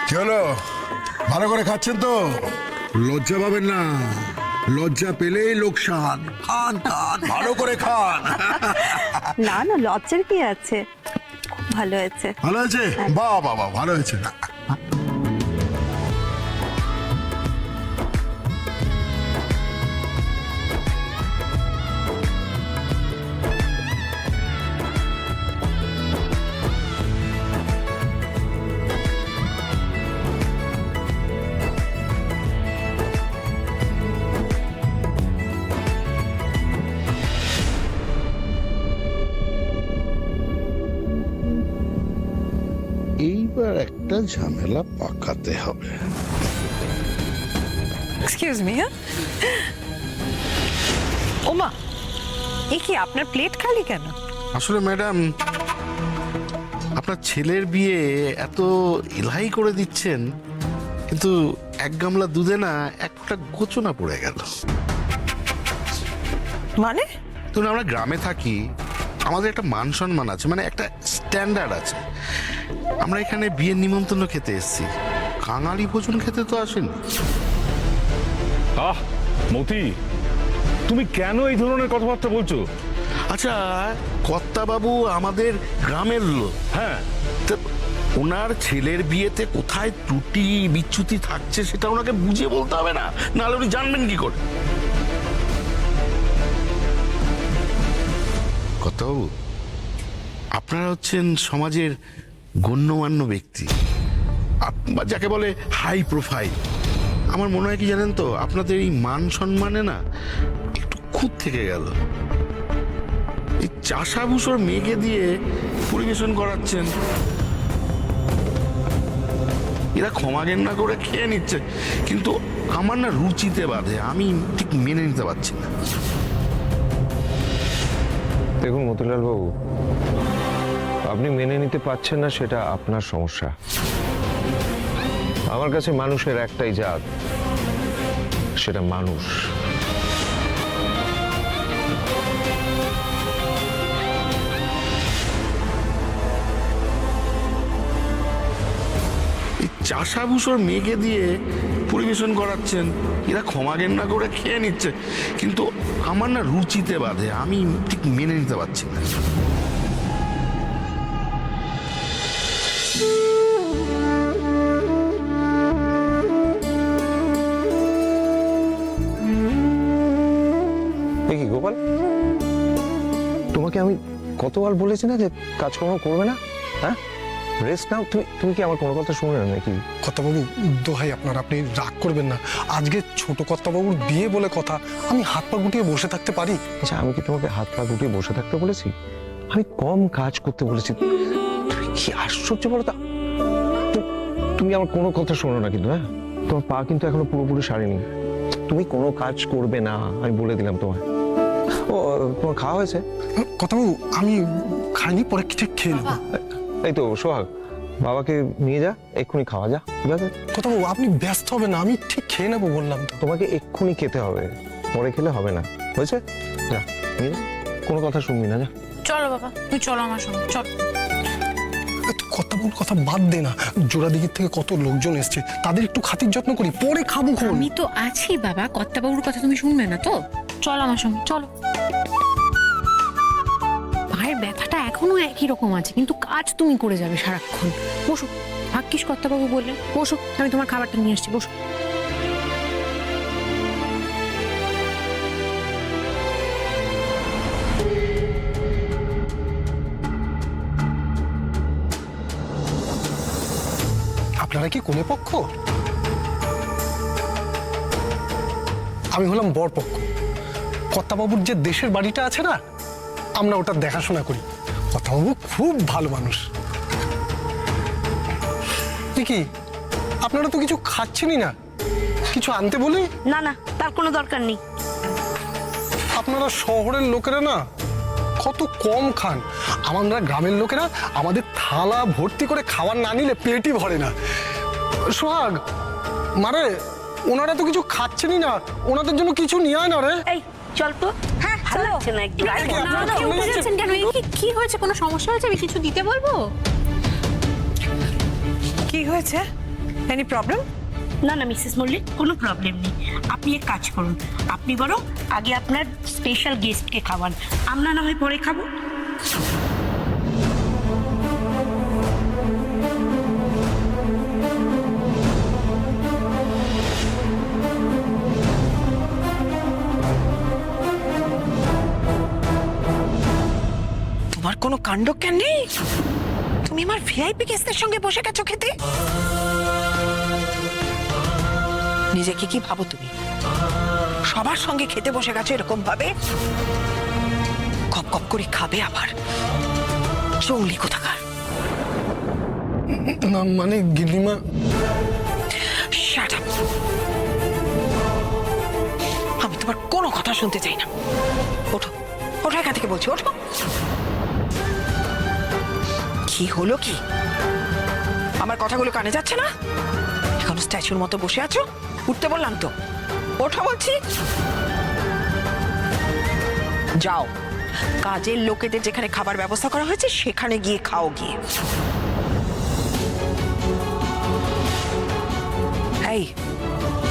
কি হলো? ভালো করে খাচ্ছেন তো? লজ্জা পাবেন না, লজ্জা পেলেই লোকসান। খান খান, ভালো করে খান। না না, লজ্জার কি আছে, খুব ভালো হয়েছে। ভালো হয়েছে? বাহ বাহ বাহ, ভালো হয়েছে। এইবার একটা ঝামেলা পাকাতে হবে। Excuse me. হ্যাঁ, ওমা, এ কি আপনার প্লেট খালি কেন? আসলে ম্যাডাম, আপনার ছেলের বিয়ে এত ইলাই করে দিচ্ছেন, কিন্তু এক গামলা দুধে না একটা গোচনা পড়ে গেল। মানে ধরুন আমরা গ্রামে থাকি, আমাদের একটা মান সম্মান আছে, মানে একটা স্ট্যান্ডার্ড আছে। আমরা এখানে বিয়ের নিমন্ত্রণ খেতে এসেছি, কাঙালি ভোজন খেতে তো আসেনি। আহ মতি, তুমি কেন এই ধরনের কথাবার্তা বলছো? আচ্ছা, কর্তাবাবু আমাদের গ্রামের লোক, হ্যাঁ, তা ওনার ছেলের বিয়েতে কোথায় ত্রুটি বিচ্যুতি থাকছে সেটা ওনাকে বুঝিয়ে বলতে হবে না? নাহলে উনি জানবেন কি করে? কর্তাবাবু, আপনারা হচ্ছেন সমাজের গণ্যমান্য ব্যক্তি, বা যাকে বলে হাই প্রোফাইল। আমার মনে হয় কি জানেন তো, আপনাদের এই মান সম্মানে না একটু খুঁত থেকে গেল। এই চাষাভূষর মেঘে দিয়ে পরিবেশন করাচ্ছেন, এরা ক্ষমা ঘেন্না করে খেয়ে নিচ্ছে, কিন্তু আমার না রুচিতে বাধে, আমি ঠিক মেনে নিতে পারছি না। দেখুন মতিলাল বাবু, আপনি মেনে নিতে পারছেন না সেটা আপনার সমস্যা। আমার কাছে মানুষের একটাই জাত, সেটা মানুষ। এই চাষাভূষর মেঘে দিয়ে পরিবেশন করাচ্ছেন, এরা ক্ষমা ঘেন্না করে খেয়ে নিচ্ছে, কিন্তু আমার না রুচিতে বাধে, আমি ঠিক মেনে নিতে পারছি না। দেখি গোপাল, তোমাকে আমি কতবার বলেছি না যে কাজকর্ম করবে না? হ্যাঁ, রেস্ট নাও। তুমি কি আমার কোনো কথা শুনবে না নাকি? কর্তাবাবু, দোহাই আপনার, আপনি রাগ করবেন না। আজকে ছোট কর্তাবাবুর বিয়ে বলে কথা, আমি হাত পা গুটিয়ে বসে থাকতে পারি? আচ্ছা, আমি কি তোমাকে হাত পা গুটিয়ে বসে থাকতে বলেছি? আমি কম কাজ করতে বলেছি। তুমি কি আশ্চর্য বলো তা? তুমি আমার কোনো কথা শোনো না কিন্তু। হ্যাঁ, তোমার পা কিন্তু এখনো পুরোপুরি সারেনি। তুমি কোনো কাজ করবে না, আমি বলে দিলাম তোমায়। ও, তোমার খাওয়া হয়েছে? কর্তাবাবু, আমি খাইনি, পরে কিছু খেয়ে নেবো। এই তো সোহাগ, বাবাকে নিয়ে যা, এক্ষুনি খাওয়া যা। ঠিক আছে কর্তাবাবু, আপনি ব্যস্ত হবেন না, আমি ঠিক খেয়ে নেবো বললাম তো। তোমাকে এক্ষুনি খেতে হবে, পরে খেলে হবে না, হয়েছে? যা নিয়ে যা, কোনো কথা শুনবি না, যা। চলো বাবা, তুই চলো আমার সঙ্গে, চল। কর্তাবাবুর কথা বাদ দে না, জোড়াদিঘির থেকে কত লোকজন এসছে, তাদের একটু খাতির যত্ন করি, পরে খাবো খন। আমি তো আছি বাবা, কর্তাবাবুর কথা তুমি শুনবে না তো? চল আমার সঙ্গে, চলো। পায়ের ব্যথাটা এখনো একই রকম আছে, কিন্তু কাজ তুমি করে যাবে সারাক্ষণ। বসো, ভাগ্যিস কর্তাবাবু বললেন। বসো, আমি তোমার খাবারটা নিয়ে আসছি, বসো। আপনারা কি কোনে পক্ষ? আমি হলাম বর পক্ষ। কর্তাবাবুর যে দেশের বাড়িটা আছে না, আমরা ওটা দেখাশোনা করি। কর্তাবাবু খুব ভালো মানুষ। কি আপনারা তো কিছু খাচ্ছেনই না, কিছু আনতে বলি? না না, তার কোনো দরকার নেই। আপনারা শহরের লোকেরা না কত কম খান, আমরা গ্রামের লোকেরা আমাদের থালা ভর্তি করে খাবার না নিলে পেটই ভরে না। সোহাগ, মারে, ওনারা তো কিছু খাচ্ছেনই না, ওনাদের জন্য কিছু নিয়ে আয় না রে। এই চল তো। হ্যাঁ, ভালো লাগছে না একটু। কেন? কি হয়েছে? কোনো সমস্যা হয়েছে? আমি কিছু দিতে বলবো? কি হয়েছে? Any problem? না না মিসেস মল্লিক, কোনো প্রবলেম নেই। আপনি এক কাজ করুন, আপনি বরং আগে আপনার স্পেশাল গেস্টকে খাওয়ান, আমরা না হয় পরে খাবো। তোমার কোনো কাণ্ড জ্ঞান নেই? তুমি আমার ভিআইপি গেস্টদের সঙ্গে বসে গেছো খেতে? নিজেকে কি ভাবো তুমি? সবার সঙ্গে খেতে বসে গেছো এরকম ভাবে? কপ কপ করে খাবে আবার, জঙ্গলি কোথাকার। না মানে গিন্নিমা, Shut up! আমি তোমার কোনো কথা শুনতে চাই না। ওঠো, ওঠো এখান থেকে বলছি, ওঠো। কি হলো কি? আমার কথাগুলো কানে যাচ্ছে না? এখন স্ট্যাচুর মতো বসে আছো? উঠতে বললাম তো, ওঠো বলছি। যাও, কাজের লোকেদের যেখানে খাবার ব্যবস্থা করা হয়েছে সেখানে গিয়ে খাও গিয়ে। এই,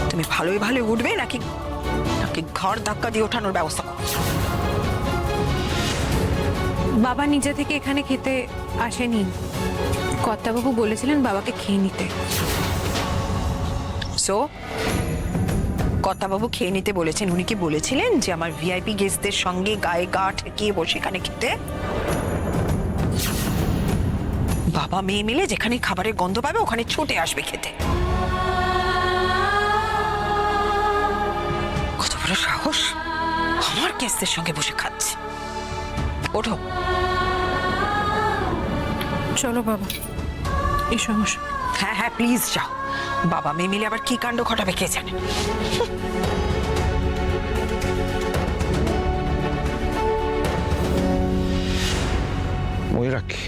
তুমি ভালোই ভালোই উঠবে নাকি নাকি ঘর ধাক্কা দিয়ে ওঠানোর ব্যবস্থা করো? বাবা নিজে থেকে এখানে খেতে আসেনি, কর্তাবাবু বলেছিলেন বাবাকে খেয়ে নিতে। সো কর্তাবাবু খেয়ে নিতে বলেছেন, উনি কি বলেছিলেন যে আমার ভিআইপি গেস্টদের সঙ্গে গায়ে গা ঠেকিয়ে বসে এখানে খেতে? বাবা মেয়ে মিলে যেখানে খাবারের গন্ধ পাবে ওখানে ছুটে আসবে খেতে। কত বড় সাহস, আমার গেস্টদের সঙ্গে বসে খাচ্ছে। ওঠো। চলো বাবা, এই সমস্যা। হ্যাঁ হ্যাঁ প্লিজ যাও, বাবা মেয়ে মিলে আবার কি কাণ্ড ঘটাবে কে জানে। ময়ূরাক্ষী,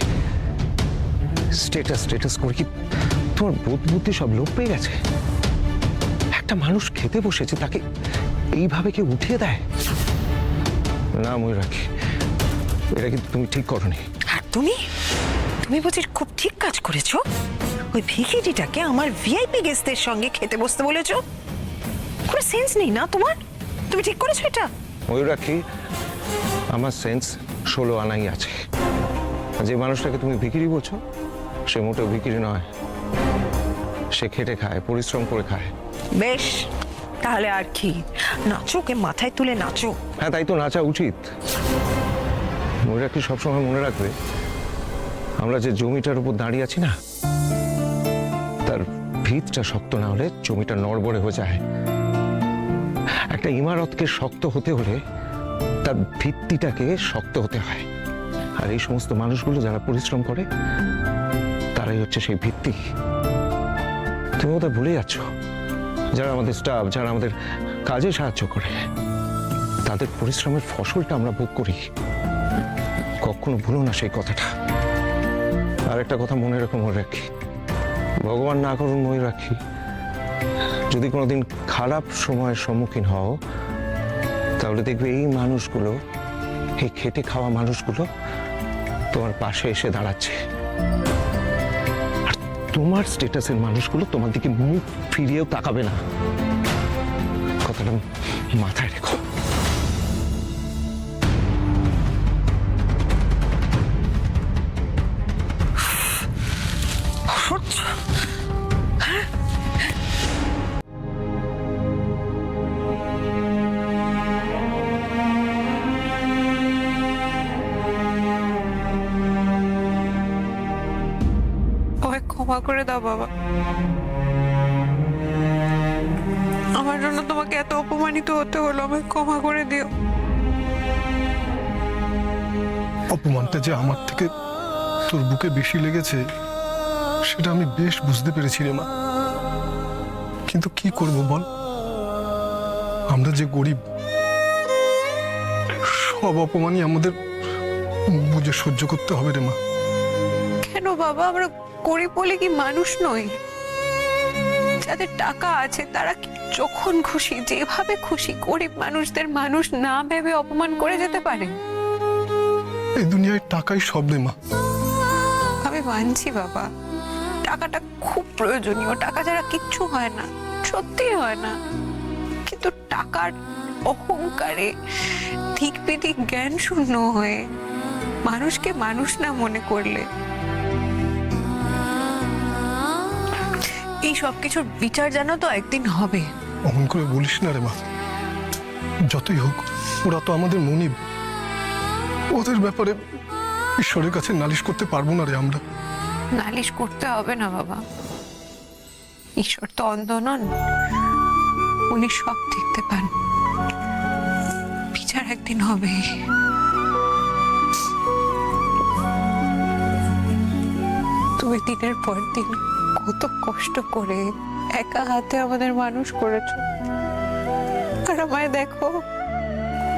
স্টেটাস স্টেটাস করে কি তোমার বোধ বুদ্ধি সব লোপ পেয়ে গেছে? একটা মানুষ খেতে বসেছে, তাকে এইভাবে কি উঠিয়ে দেয়? না ময়ূরাক্ষী, এটা কিন্তু তুমি ঠিক করনি। আর তুমি তুমি বুঝি খুব ঠিক কাজ করেছো। ওই ভিখিরিটাকে আমার ভিআইপি গেস্টদের সঙ্গে খেতে বসতে বলেছো। কোনো সেন্স নেই না তোমার? তুমি ঠিক করেছো এটা? ময়ূরাক্ষী, আমার সেন্স 16 আনাই আছে। যে মানুষটাকে তুমি ভিখিরি বলছো সে মোটেও ভিখিরি নয়, সে খেটে খায়, পরিশ্রম করে খায়। বেশ, তাহলে আর কি, নাচো, ওকে মাথায় তুলে নাচো। হ্যাঁ, তাই তো নাচা উচিত। ময়ূরাক্ষী, সবসময় মনে রাখবে, আমরা যে জমিটার উপর দাঁড়িয়ে আছি না, তার ভিতটা শক্ত না হলে জমিটা নড়বড়ে হয়ে যায়। একটা ইমারতকে শক্ত হতে হলে তার ভিত্তিটাকে শক্ত হতে হয়। আর এই সমস্ত মানুষগুলো যারা পরিশ্রম করে তারাই হচ্ছে সেই ভিত্তি। তুমি ওদের ভুলে যাচ্ছ, যারা আমাদের স্টাফ, যারা আমাদের কাজে সাহায্য করে, তাদের পরিশ্রমের ফসলটা আমরা ভোগ করি। কখনো ভুলো না সেই কথাটা। আর একটা কথা মনে রেখো ময়ূরাক্ষী, ভগবান না করুন ময়ূরাক্ষী, যদি কোনোদিন খারাপ সময়ের সম্মুখীন হও, তাহলে দেখবে এই মানুষগুলো, এই খেটে খাওয়া মানুষগুলো তোমার পাশে এসে দাঁড়াচ্ছে। আর তোমার স্ট্যাটাসের মানুষগুলো তোমার দিকে মুখ ফিরিয়েও তাকাবে না। কথাটা মাথায় রেখো। আমায় ক্ষমা করে দাও বাবা, আমার জন্য তোমাকে এত অপমানিত হতে হলো, আমায় ক্ষমা করে দিও। অপমানটা যে আমার থেকে তোর বুকে বেশি লেগেছে সেটা আমি বেশ বুঝতে পেরেছি রে মা। কিন্তু কি করব বল, আমরা যে গরিব, সব অপমানই আমাদের বুঝে সহ্য করতে হবে রে মা। কেন বাবা, আমরা গরিব বলে কি মানুষ নই? যাদের টাকা আছে তারা যখন খুশি, যেভাবে খুশি, গরিব মানুষদের মানুষ না ভেবে অপমান করে যেতে পারে। এই দুনিয়ায় টাকাই সব রে মা। আমি মানছি বাবা, টাকাটা খুব প্রয়োজনীয়, টাকা ছাড়া কিচ্ছু হয় না, সত্যি হয় না। কিন্তু টাকার অহংকারে ঠিক বিধিক জ্ঞান শূন্য হয়ে মানুষকে মানুষ না মনে করলে এই সব কিছুর বিচার জানো তো একদিন হবে। অমন করে বলিস না রে মা, যতই হোক ওরা তো আমাদের মনিব, ওদের ব্যাপারে ঈশ্বরের কাছে নালিশ করতে পারবো না রে আমরা। নালিশ করতে হবে না বাবা, ঈশ্বর তো অন্ধ নন, উনি সব দেখতে পান, বিচার একদিন হবে। তুমি দিনের পর দিন কত কষ্ট করে একা হাতে আমাদের মানুষ করেছো, আর আমায় দেখো,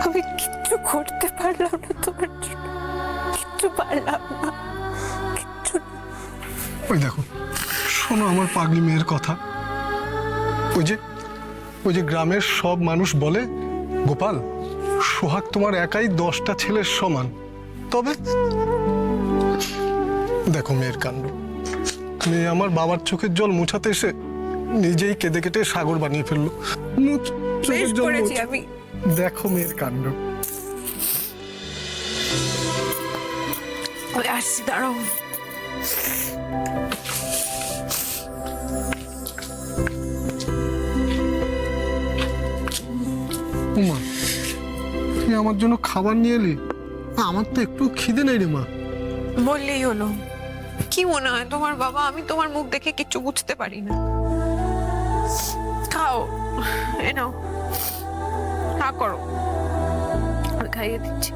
আমি কিচ্ছু করতে পারলাম না তোমার জন্য, কিচ্ছু পারলাম না, কিচ্ছু না। ওই দেখো, শোনো আমার পাগলি মেয়ের কথা। ওই যে গ্রামের সব মানুষ বলে, গোপাল, সোহাগ তোমার একাই 10টা ছেলের সমান। তবে দেখো মেয়ের কাণ্ড, মেয়ে আমার বাবার চোখের জল মুছাতে এসে নিজেই কেঁদে কেটে সাগর বানিয়ে ফেললো। চোখের বেশ জল করেছি মুছ। আমি। দেখো মেয়ের কাণ্ড। আসছি, দাঁড়াও। মা, তুই আমার জন্য খাবার নিয়ে এলি? আমার তো একটু খিদে নেই রে মা। বললেই হলো। কি মনে হয় তোমার বাবা আমি তোমার মুখ দেখে কিচ্ছু বুঝতে পারি না? খাও, এ নাও, না করো, আমি খাইয়ে দিচ্ছি।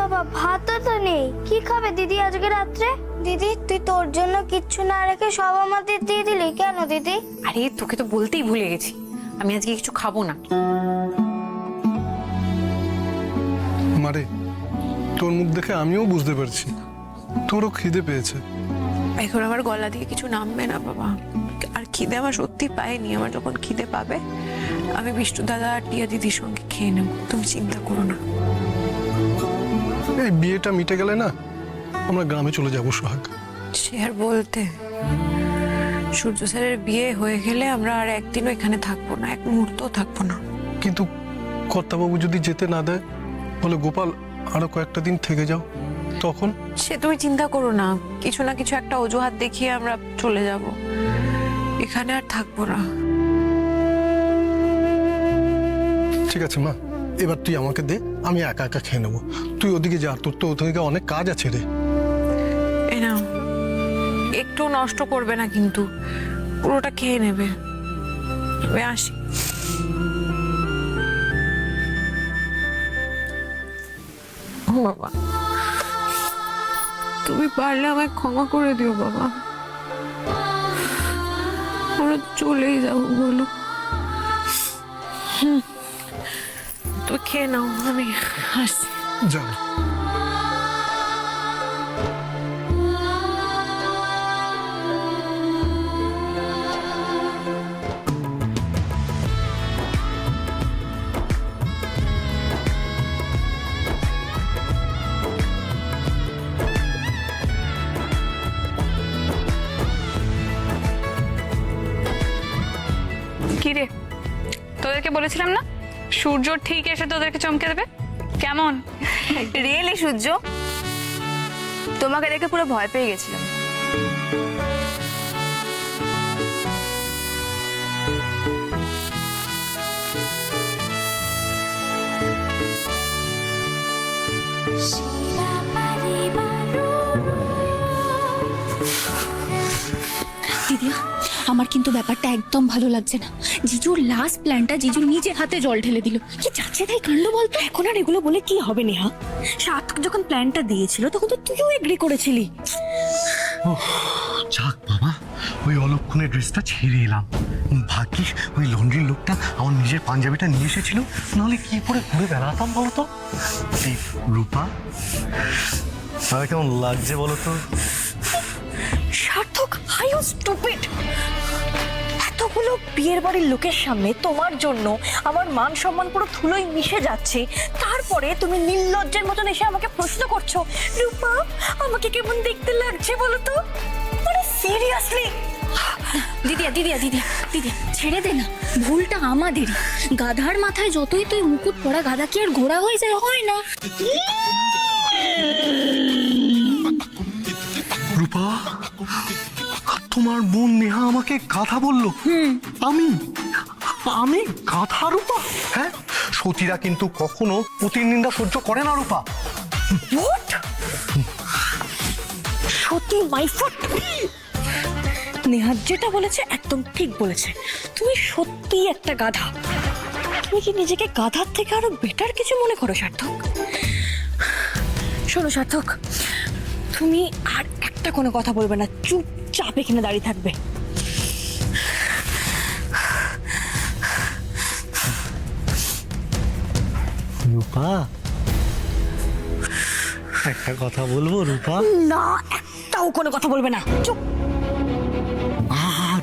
বাবা, ভাতও তো নেই, কি খাবে দিদি আজকে রাত্রে? দিদি, তুই তোর জন্য কিচ্ছু না রেখে সব আমাদের দিয়ে দিলি কেন দিদি? আরে তোকে তো বলতেই ভুলে গেছি, আমি আজকে কিছু খাবো না। মারে, তোর মুখ দেখে আমিও বুঝতে পারছি তোরও খিদে পেয়েছে। এখন আমার গলা দিয়ে কিছু নামবে না বাবা, আর খিদে আমার সত্যি পায়নি। আমার যখন খিদে পাবে আমি বিষ্ণু দাদা আর টিয়া দিদির সঙ্গে খেয়ে নেব, তুমি চিন্তা করো না। এই বিয়েটা মিটে গেলে না আমরা গ্রামে চলে যাবো সোহাগ। সে আর বলতে, সূর্য স্যারের বিয়ে হয়ে গেলে আমরা আর একদিনও এখানে থাকবো না, এক মুহূর্তও থাকবো না। কিন্তু কর্তাবাবু যদি যেতে না দেয়, বলে গোপাল আরো কয়েকটা দিন থেকে যাও, তখন? সে তুমি চিন্তা করো না, কিছু না কিছু একটা অজুহাত দেখিয়ে আমরা চলে যাব, এখানে আর থাকবো না। ঠিক আছে মা, এবার তুই আমাকে দে, আমি একা একা খেয়ে নেবো। তুই ওদিকে যা, তোর তো ওদিকে অনেক কাজ আছে রে। এই নাও, একটু নষ্ট করবে না কিন্তু, পুরোটা খেয়ে নেবে। আমি আসি। ও বাবা, তুমি পারলে আমায় ক্ষমা করে দিও বাবা, আমরা চলেই যাবো বলো। তুমি খেয়ে নাও, আমি আসছি। যাও। কি রে, তোদেরকে বলেছিলাম না সূর্য ঠিক এসে তোদেরকে চমকে দেবে? কেমন? রিয়েলি সূর্য, তোমাকে দেখে পুরো ভয় পেয়ে গেছিলাম। দিদিয়া, আমার কিন্তু ব্যাপারটা একদম ভালো লাগছে না। জিজুর লাস্ট প্ল্যানটা জিজু নিজের হাতে জল ঢেলে দিল। কি যাচ্ছে তাই কাণ্ড বলতো। এখন আর এগুলো বলে কি হবে নেহা? সার্থক যখন প্ল্যানটা দিয়েছিল তখন তো তুইও এগ্রি করেছিলি। যাক বাবা, ওই অলক্ষণের ড্রেসটা ছেড়ে এলাম। ভাগ্যিস ওই লন্ড্রির লোকটা আমার নিজের পাঞ্জাবিটা নিয়ে এসেছিল, নাহলে কি করে ঘুরে বেড়াতাম বলতো। এই রূপা, আমার কেমন লাগছে বলতো? সার্থক, হাই ইউ স্টুপিড! এতগুলো বিয়ের বাড়ির লোকের সামনে তোমার জন্য আমার মান সম্মান পুরো ধুলোয় মিশে যাচ্ছে, তারপরে তুমি নির্লজ্জের মতন এসে আমাকে প্রশ্ন করছো রূপা আমাকে কেমন দেখতে লাগছে বলো তো? মানে সিরিয়াসলি? দিদিয়া দিদিয়া দিদিয়া দিদিয়া ছেড়ে দে না, ভুলটা আমাদেরই। গাধার মাথায় যতই তুই মুকুট পরা, গাধা কি আর ঘোড়া হয়ে যায়? হয় না। রূপা, তোমার বোন নেহা আমাকে গাধা বললো? আমি আমি গাধা রূপা? হ্যাঁ, সতীরা কিন্তু কখনো পতির নিন্দা সহ্য করে না রূপা। হোয়াট? সত্যি মাই ফুট? নেহাত যেটা বলেছে একদম ঠিক বলেছে, তুমি সত্যি একটা গাধা। তুমি কি নিজেকে গাধার থেকে আরো বেটার কিছু মনে করো সার্থক? শোনো সার্থক, তুমি আর একটা কোনো কথা বলবে না, চুপচাপ এখানে দাঁড়িয়ে থাকবে। রূপা, একটা কথা বলবো রূপা? না, একটাও কোনো কথা বলবে না, চুপ।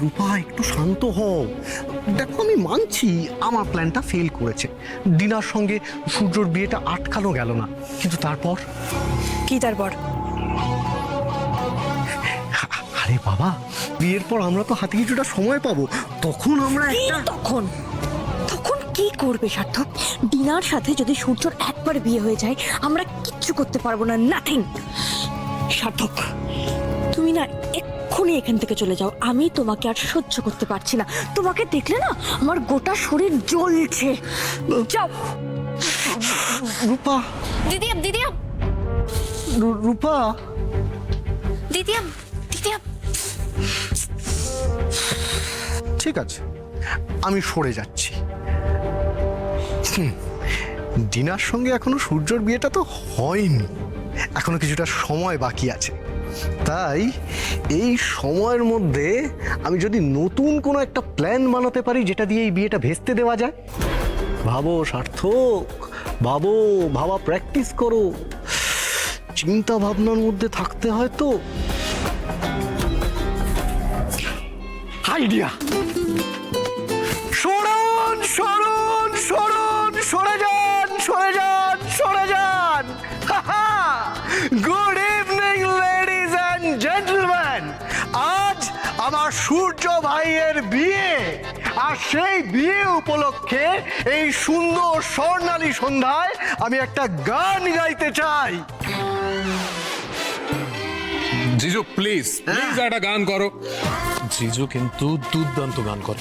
রূপা, একটু শান্ত হও। দেখো, আমি মানছি আমার প্ল্যানটা ফেল করেছে, ডিনার সঙ্গে সূর্যর বিয়েটা আটকানো গেল না, কিন্তু তারপর কি তারপর? আরে বাবা, বিয়ের পর আমরা তো হাতে কিছুটা সময় পাবো, তখন আমরা তখন তখন কি করবে সার্থক? ডিনার সাথে যদি সূর্যর একবার বিয়ে হয়ে যায় আমরা কিচ্ছু করতে পারবো না, নাথিং। সার্থক, তুমি না এক্ষুনি এখান থেকে চলে যাও, আমি তোমাকে আর সহ্য করতে পারছি না। তোমাকে দেখলে না আমার গোটা শরীর জ্বলছে। যাও। রূপা, দিদিয়া দিদিয়া রূপা, দিদিয়া দিদিয়া ঠিক আছে, আমি সরে যাচ্ছি। ডিনার সঙ্গে এখনো সূর্যর বিয়েটা তো হয়নি, এখনো কিছুটা সময় বাকি আছে। তাই এই সময়ের মধ্যে আমি যদি নতুন কোনো একটা প্ল্যান বানাতে পারি যেটা দিয়ে এই বিয়েটা ভেস্তে দেওয়া যায়। ভাবো সার্থক, ভাবো, ভাবা প্র্যাকটিস করো, চিন্তা ভাবনার মধ্যে থাকতে হয় তো। আইডিয়া! সরুন সরুন সরুন, সরে যান সরে যান সরে যান। Good evening ladies and gentleman, আজ আমার সূর্য ভাইয়ের বিয়ে, আর সেই বিয়ে উপলক্ষে এই সুন্দর স্বর্ণালী সন্ধ্যায় আমি একটা গান গাইতে চাই। জিজু প্লিজ প্লিজ একটা গান করো। জিজু কিন্তু দুর্দান্ত গান করে।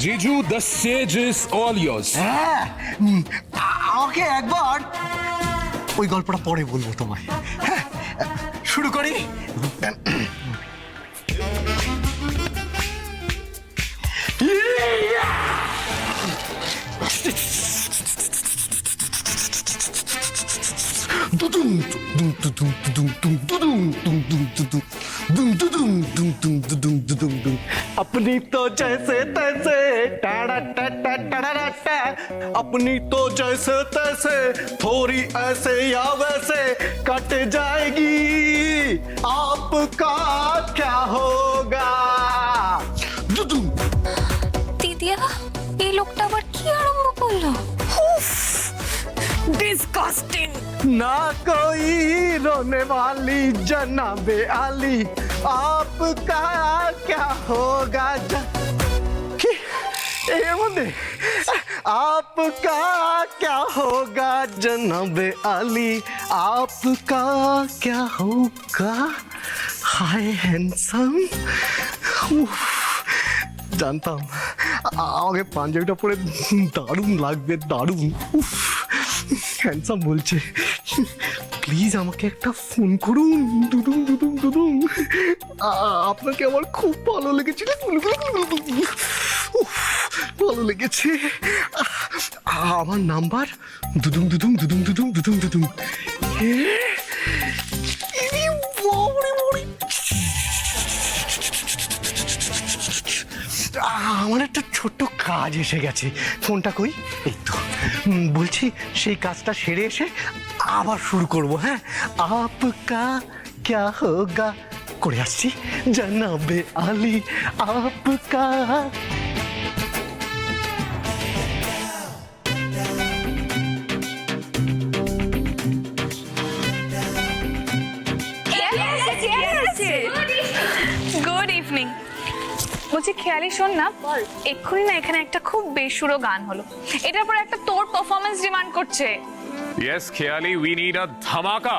জিজু, the stage is all years. হ্যাঁ, আমাকে একবার ওই গল্পটা পরে বলবো তোমায়। হ্যাঁ, শুরু করি। अपनी तो जैसे तैसे टाड़ा टाटा टाड़ा टा, अपनी तो जैसे तैसे थोड़ी ऐसे या वैसे कट जाएगी, आपका क्या होगा? দিদিয়া, এই লোকটা আবার কি আরম্ভ করলো? ডিসকাস্টিং। ना कोई रोने वाली जनाबे आली, आपका क्या होगा? এর মধ্যে आपका क्या होगा जनाबे आली, आपका क्या होगा? हाय हैंडसम। জানতাম আমাকে পাঞ্জাবিটা পরে দারুণ লাগবে, দারুণ। হ্যান্ডসাম বলছে, প্লিজ আমাকে একটা ফোন করুন। দুদুম দুদুম দুদুম, আপনাকে আমার খুব ভালো লেগেছিল, ভালো লেগেছে। আমার নাম্বার দুদুম দুদুম দুদুম দুদুম দুদুম দুদুম। আমার একটা ছোট্ট কাজ এসে গেছে। ফোনটা কই? এই তো। বলছি সেই কাজটা সেরে এসে আবার শুরু করব। হ্যাঁ, আপকা ক্যা হোগা করে আসছি। জনাবে আলী আপকা। Good evening. বলছি খেয়ালি শোন না, এক্ষুনি না এখানে একটা খুব বেসুরো গান হলো, এটার পর একটা তোর পারফরমেন্স ডিমান্ড করছে। Yes, Khiyali, we need a dhamaka.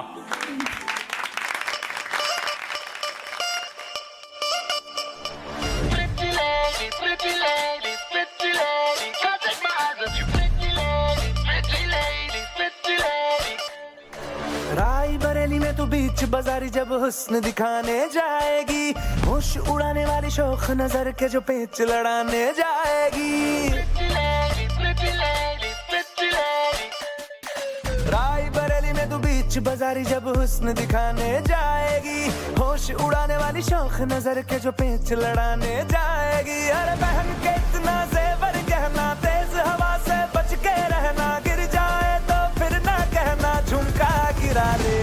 Rae Bareli में तो बीच बाजारी जब हुस्न दिखाने जाएगी, होश उड़ाने वाली शौक नजर के जो पेच लड़ाने जाएगी। राय बरेली में तो बीच बाजारी जब हुस्न दिखाने जाएगी, होश उड़ाने वाली शौक नजर के जो पेच लड़ाने जाएगी। अरे बहन के इतना जेवर गहना, तेज हवा से बच के रहना, गिर जाए तो फिर ना कहना झुमका गिरा रे।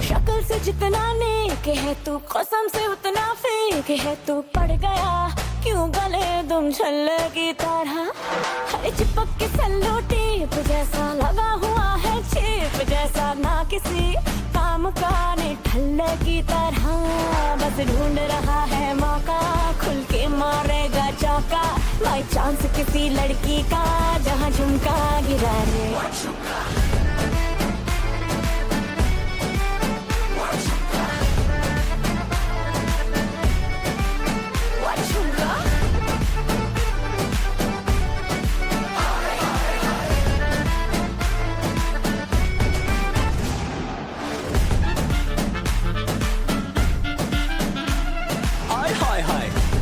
शक्ल से जितना नेक है तू, कसम से उतना फेक है तू। पड़ गया क्यों गले तुम छल्ले की तरह, हर चिपक के सल्लो टेप जैसा लगा हुआ है, चेप जैसा ना किसी काम का निठल्ले की तरह। बस ढूंढ रहा है मौका, खुल के मारेगा चौका, बाई चांस किसी लड़की का जहाँ झुमका गिरा रे।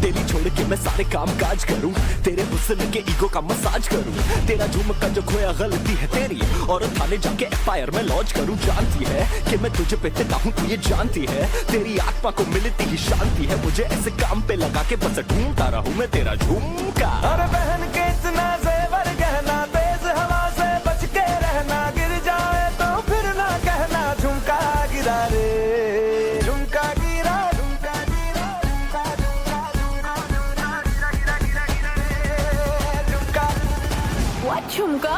तेरी छोड़ के मैं सारे काम काज करूं, तेरे हुस्न के ईगो का मसाज करूं, तेरा झुमका जो खोया गलती है तेरी, और थाने जाके एफआईआर में लॉन्च करूं। जानती है कि मैं तुझे पे तेरा हूं, तू ये जानती है, तेरी आत्मा को मिलती ही शांति है, मुझे ऐसे काम पे लगा के बस ढूंढता रहूं मैं तेरा झुमका। अरे बहन के इतना जेवर गहना, तेज हवा से बच के रहना, गिर जाए तो फिर ना कहना झुमका गिरा रे। झुमका गिरा, झुमका गिरा, झुमका झुमका झुमका गिरा गिरा गिरा गिरा गिरा झुमका। What झुमका?